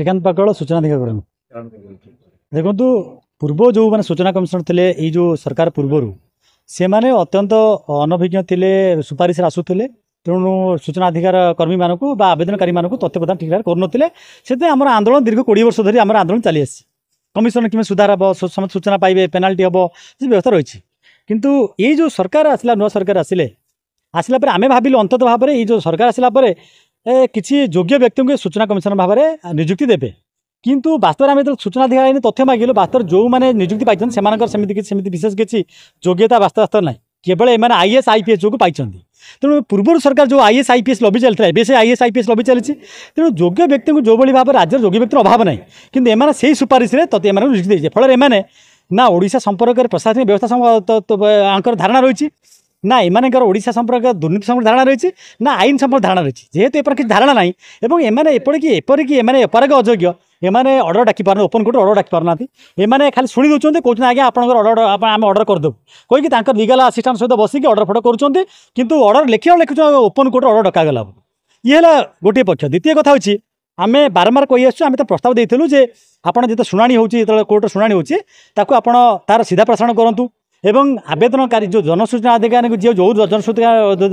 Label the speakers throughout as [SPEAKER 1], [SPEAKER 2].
[SPEAKER 1] श्रीकांत पाकड़ सूचना अधिकार देखो पूर्व जो मैंने सूचना कमिशनर थे यो सरकार पूर्वर से मैंने अत्यंत अनभिज्ञ थे सुपारिश आसुले तेणु सूचना अधिकार कर्मी मानक आवेदनकारी मानक तथ्य प्रदान ठीक ठाक करुले से आम आंदोलन दीर्घ 20 वर्ष धरी आम आंदोलन चली आसी कमिशनर कि सुधार हम समस्त सूचना पाइबे पेनाल्टी हम व्यवस्था रही किंतु ये जो सरकार आसला नुआ सरकार आसिले आसला आम भाविलु अंततः भाव में जो सरकार आसला किसी योग्य व्यक्ति को सूचना कमिशनर भाव में नियुक्ति देवे किंतु वास्तव में आम सूचना अधिकार आईन तथ्य मागिलु वास्तव जो मैंने नियुक्ति पाई सेमती विशेष किसी योग्यता वास्तव ना केवल एम आईएएस आईपीएस जो पाई तेणु पूर्व सरकार जो आईएएस आईपीएस लबी चलता है से आईएएस आईपीएस लबी चली तेणु योग्य व्यक्ति को जो भाई भाव राज्य योग्य व्यक्ति अभाव ना कि एम से सुपारिश तथ्य नियुक्ति दे फल एम ना ओडिशा संपर्क में प्रशासनिक व्यवस्था धारणा रही ना एमानकर ओडिशा संपर्क दुर्नीति संपर्क धारणा रही ना आईन संपर्क धारणा रही जेहेतु एपर किसी धारणा ना एवं एमाने एपरिकी एमाने अपराग अयोग्य एमाने ऑर्डर डाकी पार ओपन कोर्ट ऑर्डर डाकी पारना एमाने खाली शुणी दौरान कहते आज्ञा आपंकर ऑर्डर आम ऑर्डर करदेबू कहीकि लीगल असिस्टेंट सहित बसिक ऑर्डर फटो करुँच किंतु ऑर्डर लिखुच ओपन कोर्ट ऑर्डर डकागला ये है गोटे पक्ष द्वितीय कथा होची आम बारंबार कही आसुँ आम तो प्रस्ताव देलु जे आपड़ जो शुणी हो कोर्ट शुणी होता तार सीधा प्रसारण करूँ एवं आवेदनकारी जो जनसूचना अधिकारी जो जनसूचना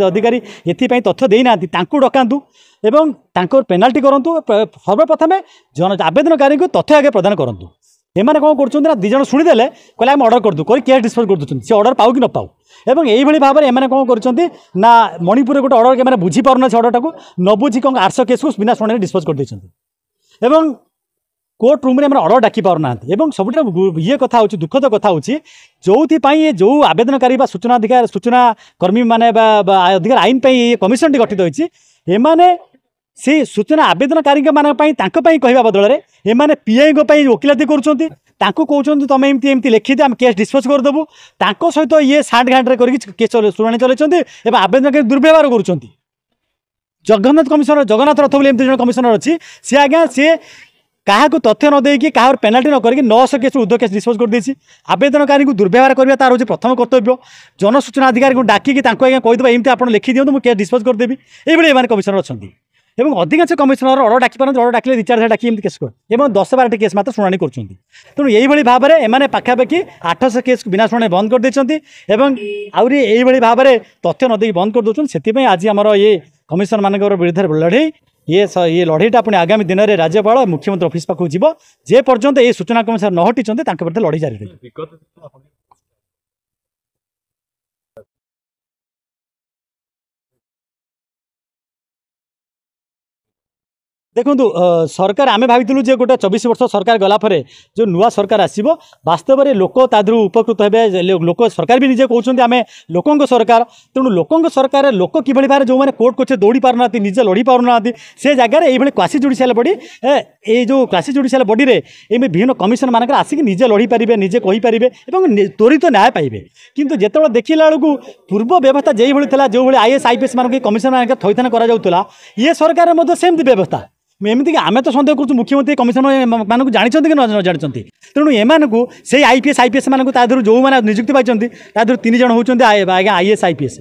[SPEAKER 1] अधिकारी एपाई तथ्य देना डकातु एवं पेनाल्टी करूँ सर्वप्रथम आवेदनकारी को तथ्य आगे प्रदान करूँ एमाने कौन कर दीज शुणीदे कहले आम ऑर्डर करदू कर केस डिस्पोज कर दूसरी से ऑर्डर पाऊ कि न पाऊ एवं यही भाव में एमाने कौन कर ना मणिपुर गोटे ऑर्डर के बुझी पारना से ऑर्डर टाक न बुझी कौन 800 केस को बिना शुणी डिस्पोज कर देते एवं कोर्ट रूम में ऑर्डर डाकी पारना एवं सब ये कथा होची दुखद कथा होची जो जो आवेदनकारी सूचना अधिकार सूचना कर्मी माने अधिकार आईन कमिशन टी गठित होती एमाने से सूचना आवेदनकारी कहवा बदल में एमाने पीआई वकिलाती करुँच तुम एमती लिखिदे आम केस डिस्पोज करदेबू सहित ये साठ घाटे केस शुणी चलते आवेदनकारी दुर्व्यवहार करुँच जगन्नाथ कमिशनर जगन्नाथ रथ बोली जन कमिशनर अच्छी सी आज्ञा सी क्या तथ्य न देकी क्या पेनाल्टी न करके 900 केस उर्ध्व केस डिस्पोज कर देसी आवेदनकारी को दुर्व्यवहार करवा तार हूँ प्रथम कर्तव्य जनसूचना अधिकारी को डाकिकी आज्ञा कहीदे एमती आप लिखि दिखाँ मुझे केस डिस्पोज करदेवी ये कमिशनर अच्छा एवं अधिकांश कमिशनर ऑर्डर डाकी पारती ऑर्डर डाकिले 2-4 डाकी केस कर 10-12 केस मात्र शुणी कर तेणु यही भाव में एम पाखापाखि 800 केस बिना शुणी बंद कर देते आहरी यही भाव में तथ्य नदी बंद कर दौरान से आज आमर ये कमिशनर मान विरुद्ध लड़े ये लड़ईटा पुणी आगामी दिन में राज्यपाल मुख्यमंत्री ऑफिस पाक जे पर्यंत ये सूचना कमिशनर न हटी विरुद्ध लड़ई जारी रही देखो सरकार आम भाई जे गोटे 24 वर्ष सरकार गलापर जो नुआ सरकार आसो वास्तव में लोक तादू उपकृत हे लोक सरकार भी निजे कहते आम लोकों सरकार तेणु लोकों सरकार लोक कि भाव जो मैंने कोर्ट को दौड़ी पारना निजे लड़ी पारना से जगह ये क्लासी जुडिशियल बॉडी ये जो क्लासी जुडिशियल बॉडी रे विभिन्न कमिशन मानक आसिक निजे लड़ी पारे निजे कहींपारे त्वरित न्याय पाइबे किंतु जिते देखला बेलू पूर्व व्यवस्था जो भाई जो आईएएस आईपीएस मानक कमिशन मानक थैथान करा ये सरकार सेमती व्यवस्था एमती आम तो सन्देह कर मुख्यमंत्री कमिशनर मानक जानते कि न जानते तेणु एम से आईपीएस मानक जो मैंने नियुक्ति पाई 3 जन होती आज्ञा आईएएस आईपीएस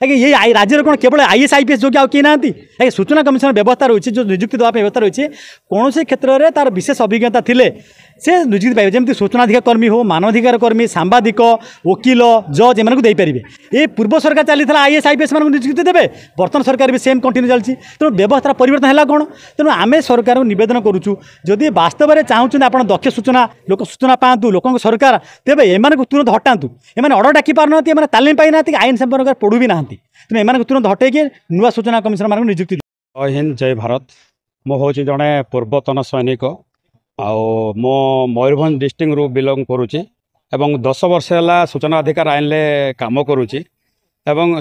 [SPEAKER 1] आज्ञा ये राज्य कौन केवल आईएएस आईपीएस जो किए ना आज्ञा सूचना कमिशन व्यवस्था रही जो नियुक्ति देवा व्यवस्था रही कौन से क्षेत्र में तार विशेष अभिज्ञता थिले से नियुक्ति पाइबे जमी सूचना अधिकार कर्मी हो मानवाधिकार कर्मी सांबादिक वकिल जज एम पारे ये पूर्व सरकार चली आईएएस आईपीएस मान नियुक्ति देवे बर्तमान सरकार भी सेम कंटिन्यू चलती तेणु व्यवस्था परिवर्तन है कौन तेणु आम सरकार को निवेदन करुचु जदि वास्तव में चाहते आप दक्ष सूचना लोक सूचना पातु लोक सरकार तेज एम तुरंत हटातु एम ऑर्डर डाकी पारना तालीम पाई ना आईन संपर्क पढ़ू भी ना तेणु एम तुरंत हटेकी नुआ सूचना कमिशनर मान नियुक्ति
[SPEAKER 2] जय हिंद जय भारत मो जड़े पूर्वतन सैनिक मो मयूरभंज डिस्ट्रिक्ट रू बिलोंग करुच्ची एवं 10 वर्ष है सूचना अधिकार आईन ले काम करुच्ची एवं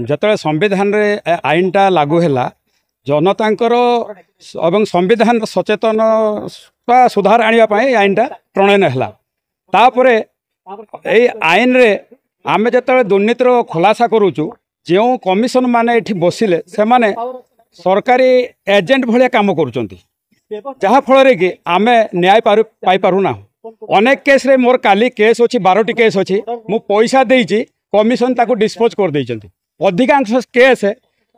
[SPEAKER 2] जिते संविधान रे आईनटा लागू है जनतांकर एवं संविधान सचेतन सुधार आने आईनटा प्रणयन है तापर ये आईन रे आमे जिते दुर्नीतिर खुलासा करुचु जो कमिशन माने एठी बसिले से माने सरकारी एजेंट भाया काम करुचंती जहाँ फल कि आम न्याय पाई पारुना अनेक केस रे मोर काली केस अच्छी 12टी केस अच्छी मु पैसा देइछि कमिशन ताको डिस्पोज कर देइछंती अधिकांश केस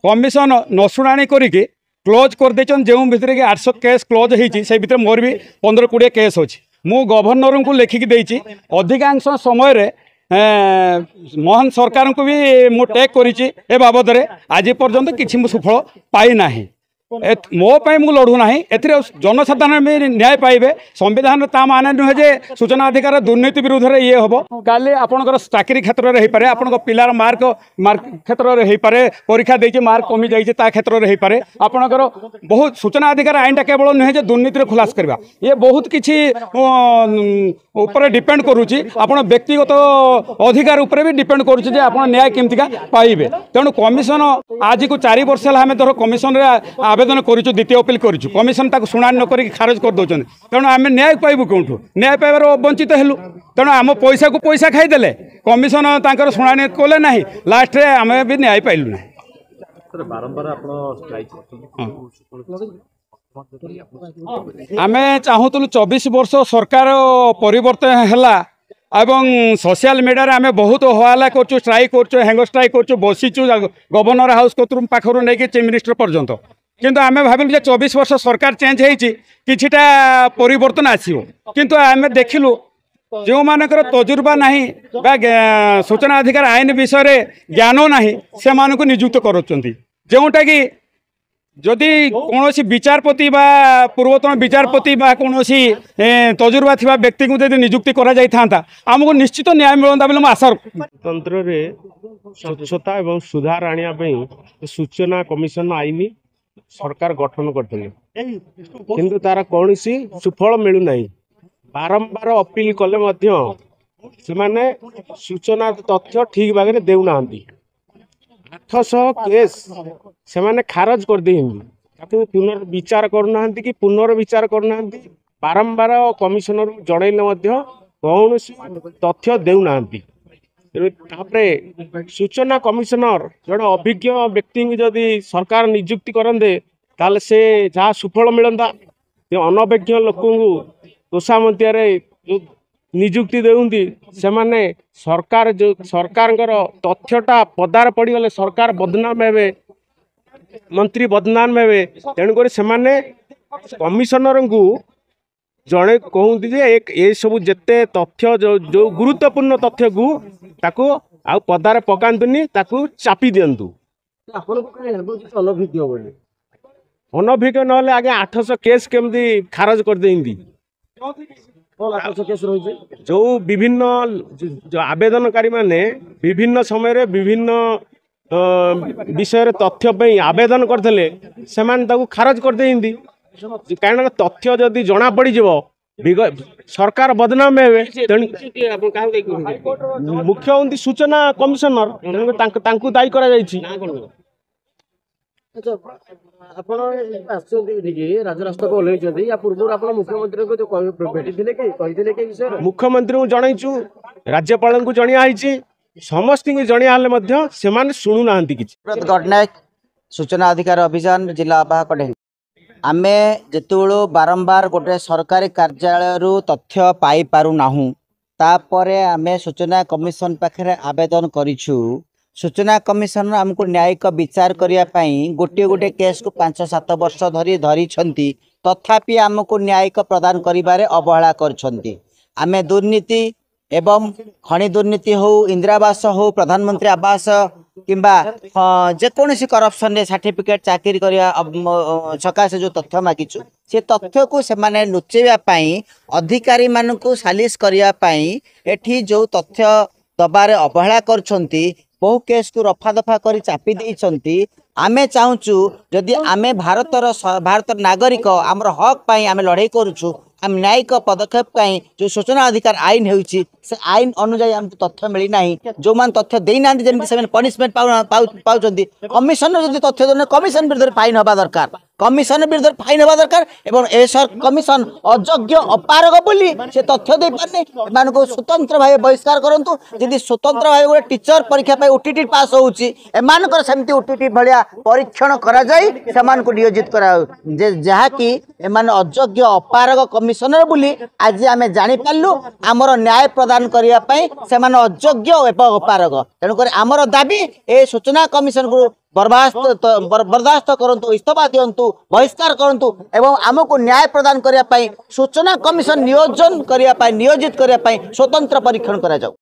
[SPEAKER 2] कमिशन न शुणाणी करिके क्लोज कर देछन जो भितर कि 800 केस क्लोज होती से भितर मोर भी 15-20 केस अच्छी मु गवर्नर को लेखिकी देछि अधिकांश समय रे मोहन सरकार को भी मु टेक करिछि ए बाबद रे आज पर्यंत किछि सुफल पाई नाही मो पाई मु लड़ू ना एथिरे जनसाधारण भी न्याय पाइबे संविधान ता माने नुहे जे सूचना अधिकार दुर्नीति विरुद्ध रे ये हबो काली आपनकर चाकरी क्षेत्र रे हे पारे आपनकर पिलार मार्क क्षेत्र रे हे पारे परीक्षा देछि मार्क कमी जाइछे ता क्षेत्र रे हे पारे आपनकर बहुत सूचना अधिकार आईन टा केवल नुहे जे दुर्नीति रे खुलास करबा ये बहुत किछि ऊपर डिपेंड करूछि आपण व्यक्तिगत अधिकार ऊपर भी डिपेंड करूछि जे आपण न्याय केमतिका पाइबे तेणु कमिशन आज को 4 वर्ष हला हमें धर कमिशन रे आवेदन करूँ द्वितीय अपील करूँ कमिशन ताको शुणाणी न करी खारज कर दौरान तेणु आम न्याय पाइबू कौटू न्याय पाइबार वंचित हेलु तेणु आम पैसा को पैसा खाईदेले कमिशन तांकर शुणाणी कले ना लास्ट रे आम भी न्याय पाइलु ना आम चाहूलु 24 वर्ष सरकार परिवर्तन हैला एवं सोशल मीडिया रे आमे बहुत हवाला करछु स्ट्राइक करछु हैंगर स्ट्राइक करछु बसिछु गवर्नर हाउस कोतुम पाखरु नै कि चीफ मिनिस्टर पर्यंत किंतु आमे भाबिलु जे 24 वर्ष सरकार चेंज हेछि किछिटा परिवर्तन आसीओ किंतु आमे देखिलु जो मानकर तजुर्बा नाही बा सूचना अधिकार आईन विषय रे ज्ञान नाही से मानको नियुक्त करूछंती जोटा कि जदि कौन विचारपति बा पूर्वतन विचारपति बा कौन तजुर्बा थिबा व्यक्ति को यदि नियुक्ति करा जाई थांता हमको निश्चित न्याय मिलता बोले आशा
[SPEAKER 3] तंत्र रे स्वच्छता एवं सुधार आनिया पई सूचना कमिशन आईन सरकार गठन करथिले किंतु तारा कौनसी सुफल मिलु नाही बारंबार अपील कले मध्य से माने सूचना तथ्य ठीक भागे देउ नाहंती 800 केस से माने खारज कर देहिंदी पुनर्विचार करना कि पुनर्विचार करना बारंबार कमिशनर जनइले मध्य कौन तथ्य देउ नाहंती सूचना कमिशनर जड़े अभिज्ञ व्यक्ति जदि सरकार नियुक्ति करंदे ताले से जहाँ सुफल मिलता अनभिज्ञ लोक तोषामतिया नियुक्ति देउंदी से माने सरकार जो सरकार तथ्यटा पदार पड़गले सरकार बदनाम हेबे मंत्री बदनाम हेबे तेणुक से माने कमिशनर को जड़े कहते जे ये सब जिते तथ्य जो गुरुत्वपूर्ण तथ्य को ताको आ पदार पकातुनी ताको चापी दिंतु अनभिज्ञ ना आगे 800 केस केमती खारज कर देंदी जो विभिन्न जो आवेदनकारी माने विभिन्न समय विभिन्न विषय तथ्य पे आवेदन करते से खारज कर देंदी कारण तथ्य जदि जना पड़ सरकार बदनाम है मुख्य होती सूचना कमिशनर दायी कर मुख्यमंत्री को जनइचु राज्यपाल को जनिया समस्त जनिया शुणुना
[SPEAKER 4] गणनायक सूचना अधिकार अभियान जिला आवाहक आमे जेतुळो बारंबार गोटे सरकारी कार्यालय तथ्य पाई पारु नाहु तापरे आमे सूचना कमिशन पाखरे आवेदन करिछु सूचना कमिशन आमको न्यायिक विचार करने गोटे गोटे केस को 5-7 वर्ष धरी धरी तथापि आमको न्यायिक प्रदान करिबारे अवहेला करछंती आमे दुर्नीति एवं खनि दुर्नीति हो इंदिरावास हो प्रधानमंत्री आवास किंबा जेकोसी करप्शन सर्टिफिकेट चाकरी करने सकाशे जो तथ्य मागिचु से तथ्य को से माने लुचेवाई अधिकारी मानक सालिश करने एठी जो तथ्य दबारे अवहेला करछंती बहु केस को रफा दफा कर चापी देइछंती आमे चाहूचु जदि आमे भारत नागरिक आमर हक पाई आमे लड़ाई करूछु आम न्यायिक पदक्षेप पाई जो सूचना अधिकार आईन होउची से आईन अनुसार हमको तथ्य मिली नाही जो मान तथ्य देई नांती जेमति से पनिशमेंट पाउचंती कमिशन जदि तथ्य देने कमिशन विरुद्ध फाइन होबा दरकार कमिशन विरुद्ध फाइन होबा दरकार एवं एसर कमिशन अयोग्य अपारग बोली से तथ्य दे पारने मानको स्वतंत्र भाव बहिष्कार करंतु जदि स्वतंत्र भाव गोटे टीचर परीक्षा पाई ओटीटी पास होउची एमानकर सेमति ओटीटी भलिया परीक्षण करा जाई सेमानको नियोजित करा जे जहा कि एमान अयोग्य अपारग कमिशनर बोली आज आमे जानि पालु हमर न्याय प्रदान करिया पई सेमान अयोग्य एवं अपारग तेणुकर आमर दाबी ए सूचना कमिशन को बर्दास्त करंतु इस्तफा दियंतु बहिष्कार करंतु एवं आमको न्याय प्रदान करने सूचना कमिशन नियोजित करने स्वतंत्र परीक्षण करा जाऊ।